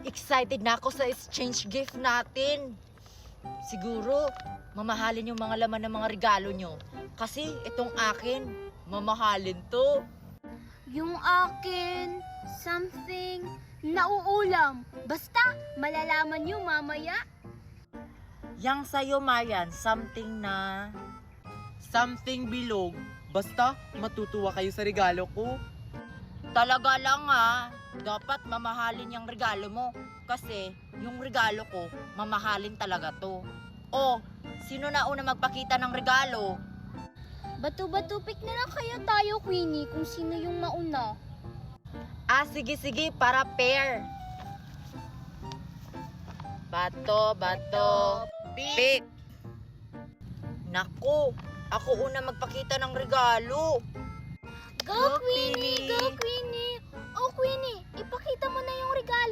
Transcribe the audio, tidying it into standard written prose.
excited na ako sa exchange gift natin. Siguro, mamahalin yung mga laman ng mga regalo nyo. Kasi itong akin, mamahalin to. Yung akin, something nauulam. Basta, malalaman nyo mamaya. Yang sa'yo, Marian, something na... Something bilog. Basta, matutuwa kayo sa regalo ko. Talaga lang ha, dapat mamahalin yung regalo mo. Kasi yung regalo ko, mamahalin talaga to. O, sino na una magpakita ng regalo? Bato-bato pick na lang kaya tayo, Queenie, kung sino yung mauna. Sige, para pair. Bato, pick. Naku, ako una magpakita ng regalo. Go, Queenie! Go, Queenie! Oh, Queenie, ipakita mo na yung regalo